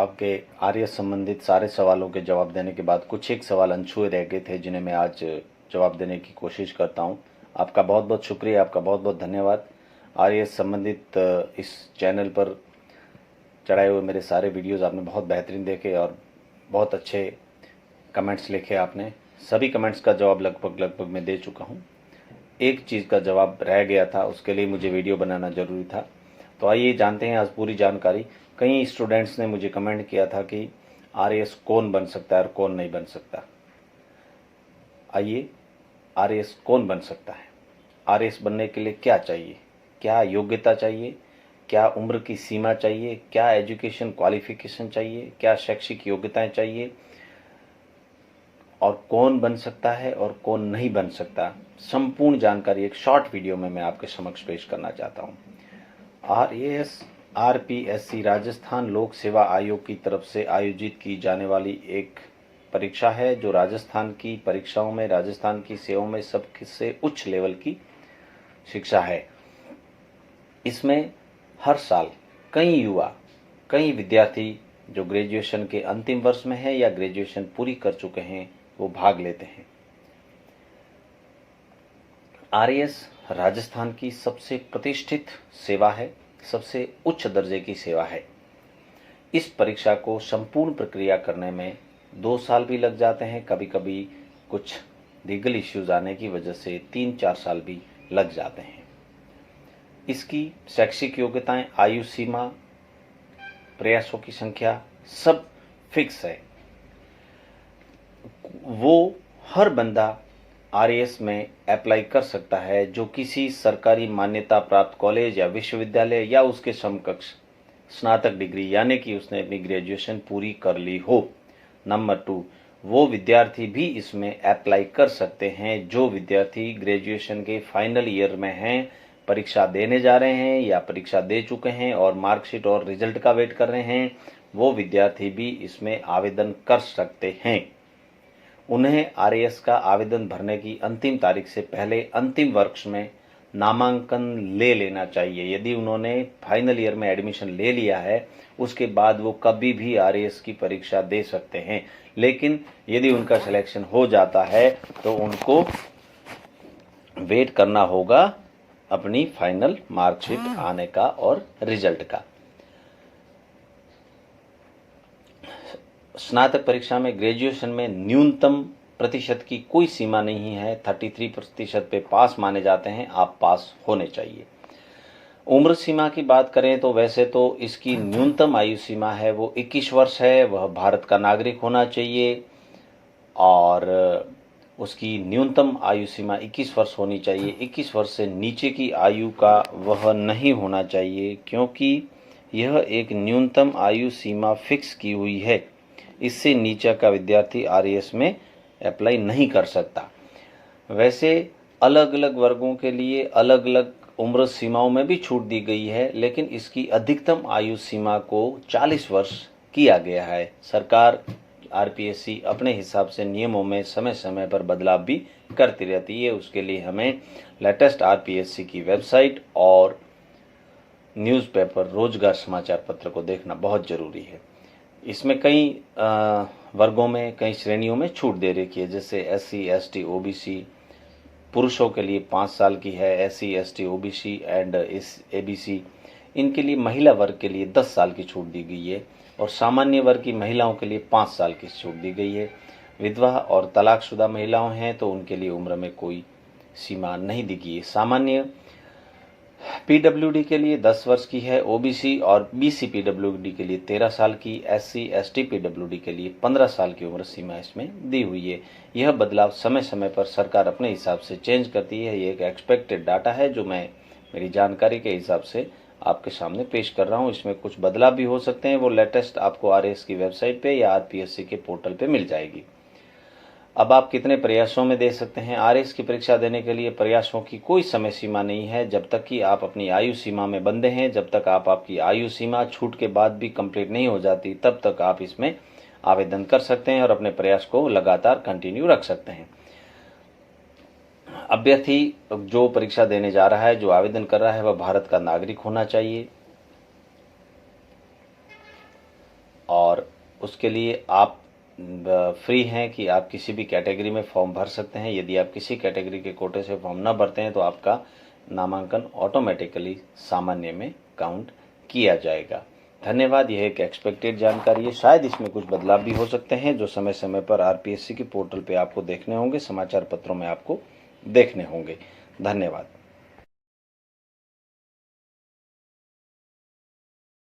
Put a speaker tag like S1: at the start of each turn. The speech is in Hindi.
S1: आपके आरएएस संबंधित सारे सवालों के जवाब देने के बाद कुछ एक सवाल अनछुए रह गए थे जिन्हें मैं आज जवाब देने की कोशिश करता हूं। आपका बहुत बहुत शुक्रिया, आपका बहुत बहुत धन्यवाद। आरएएस संबंधित इस चैनल पर चढ़ाए हुए मेरे सारे वीडियोस आपने बहुत बेहतरीन देखे और बहुत अच्छे कमेंट्स लिखे आपने। सभी कमेंट्स का जवाब लगभग मैं दे चुका हूं। एक चीज़ का जवाब रह गया था, उसके लिए मुझे वीडियो बनाना ज़रूरी था। तो आइए जानते हैं आज पूरी जानकारी। कई स्टूडेंट्स ने मुझे कमेंट किया था कि आरएएस कौन बन सकता है और कौन नहीं बन सकता। आइए, आरएएस कौन बन सकता है, आरएएस बनने के लिए क्या चाहिए, क्या योग्यता चाहिए, क्या उम्र की सीमा चाहिए, क्या एजुकेशन क्वालिफिकेशन चाहिए, क्या शैक्षिक योग्यताएं चाहिए और कौन बन सकता है और कौन नहीं बन सकता, संपूर्ण जानकारी एक शॉर्ट वीडियो में मैं आपके समक्ष पेश करना चाहता हूं। आरएएस आरपीएससी राजस्थान लोक सेवा आयोग की तरफ से आयोजित की जाने वाली एक परीक्षा है जो राजस्थान की परीक्षाओं में, राजस्थान की सेवाओं में सबसे उच्च लेवल की शिक्षा है। इसमें हर साल कई युवा, कई विद्यार्थी जो ग्रेजुएशन के अंतिम वर्ष में हैं या ग्रेजुएशन पूरी कर चुके हैं वो भाग लेते हैं। आरएएस राजस्थान की सबसे प्रतिष्ठित सेवा है, सबसे उच्च दर्जे की सेवा है। इस परीक्षा को संपूर्ण प्रक्रिया करने में 2 साल भी लग जाते हैं, कभी कभी कुछ लीगल इश्यूज आने की वजह से 3-4 साल भी लग जाते हैं। इसकी शैक्षिक योग्यताएं, आयु सीमा, प्रयासों की संख्या सब फिक्स है। वो हर बंदा आरएएस में अप्लाई कर सकता है जो किसी सरकारी मान्यता प्राप्त कॉलेज या विश्वविद्यालय या उसके समकक्ष स्नातक डिग्री यानी कि उसने अपनी ग्रेजुएशन पूरी कर ली हो। नंबर 2, वो विद्यार्थी भी इसमें अप्लाई कर सकते हैं जो विद्यार्थी ग्रेजुएशन के फाइनल ईयर में हैं, परीक्षा देने जा रहे हैं या परीक्षा दे चुके हैं और मार्कशीट और रिजल्ट का वेट कर रहे हैं, वो विद्यार्थी भी इसमें आवेदन कर सकते हैं। उन्हें आरएएस का आवेदन भरने की अंतिम तारीख से पहले अंतिम वर्ष में नामांकन ले लेना चाहिए। यदि उन्होंने फाइनल ईयर में एडमिशन ले लिया है उसके बाद वो कभी भी आरएएस की परीक्षा दे सकते हैं, लेकिन यदि उनका सिलेक्शन हो जाता है तो उनको वेट करना होगा अपनी फाइनल मार्कशीट आने का और रिजल्ट का। स्नातक परीक्षा में ग्रेजुएशन में न्यूनतम प्रतिशत की कोई सीमा नहीं है। 33% पे पास माने जाते हैं, आप पास होने चाहिए। उम्र सीमा की बात करें तो वैसे तो इसकी न्यूनतम आयु सीमा है वो 21 वर्ष है, वह भारत का नागरिक होना चाहिए और उसकी न्यूनतम आयु सीमा 21 वर्ष होनी चाहिए। 21 वर्ष से नीचे की आयु का वह नहीं होना चाहिए क्योंकि यह एक न्यूनतम आयु सीमा फिक्स की हुई है। इससे नीचे का विद्यार्थी आरएएस में अप्लाई नहीं कर सकता। वैसे अलग अलग वर्गों के लिए अलग अलग उम्र सीमाओं में भी छूट दी गई है, लेकिन इसकी अधिकतम आयु सीमा को 40 वर्ष किया गया है। सरकार आरपीएससी अपने हिसाब से नियमों में समय समय पर बदलाव भी करती रहती है। उसके लिए हमें लेटेस्ट आरपीएससी की वेबसाइट और न्यूज़पेपर, रोजगार समाचार पत्र को देखना बहुत ज़रूरी है। इसमें कई वर्गों में, कई श्रेणियों में छूट दे रखी है, जैसे एससी, एसटी, ओबीसी पुरुषों के लिए 5 साल की है, SC, ST, OBC and ABC इनके लिए, महिला वर्ग के लिए 10 साल की छूट दी गई है और सामान्य वर्ग की महिलाओं के लिए 5 साल की छूट दी गई है। विधवा और तलाकशुदा महिलाओं हैं तो उनके लिए उम्र में कोई सीमा नहीं दी गई है। सामान्य पीडब्ल्यूडी के लिए 10 वर्ष की है, ओबीसी और बीसी पीडब्ल्यूडी के लिए 13 साल की, एससी एसटी पीडब्ल्यूडी के लिए 15 साल की उम्र सीमा इसमें दी हुई है। यह बदलाव समय समय पर सरकार अपने हिसाब से चेंज करती है। ये एक एक्सपेक्टेड डाटा है जो मैं मेरी जानकारी के हिसाब से आपके सामने पेश कर रहा हूँ। इसमें कुछ बदलाव भी हो सकते हैं, वो लेटेस्ट आपको आरएएस की वेबसाइट पे या आरपीएससी के पोर्टल पे मिल जाएगी। अब आप कितने प्रयासों में दे सकते हैं? आरएएस की परीक्षा देने के लिए प्रयासों की कोई समय सीमा नहीं है। जब तक कि आप अपनी आयु सीमा में बंधे हैं, जब तक आपकी आयु सीमा छूट के बाद भी कंप्लीट नहीं हो जाती, तब तक आप इसमें आवेदन कर सकते हैं और अपने प्रयास को लगातार कंटिन्यू रख सकते हैं। अभ्यर्थी जो परीक्षा देने जा रहा है, जो आवेदन कर रहा है, वह भारत का नागरिक होना चाहिए और उसके लिए आप फ्री हैं कि आप किसी भी कैटेगरी में फॉर्म भर सकते हैं। यदि आप किसी कैटेगरी के कोटे से फॉर्म न भरते हैं तो आपका नामांकन ऑटोमेटिकली सामान्य में काउंट किया जाएगा। धन्यवाद। यह एक एक्सपेक्टेड जानकारी है, शायद इसमें कुछ बदलाव भी हो सकते हैं जो समय समय पर आरपीएससी के पोर्टल पे आपको देखने होंगे, समाचार पत्रों में आपको देखने होंगे। धन्यवाद।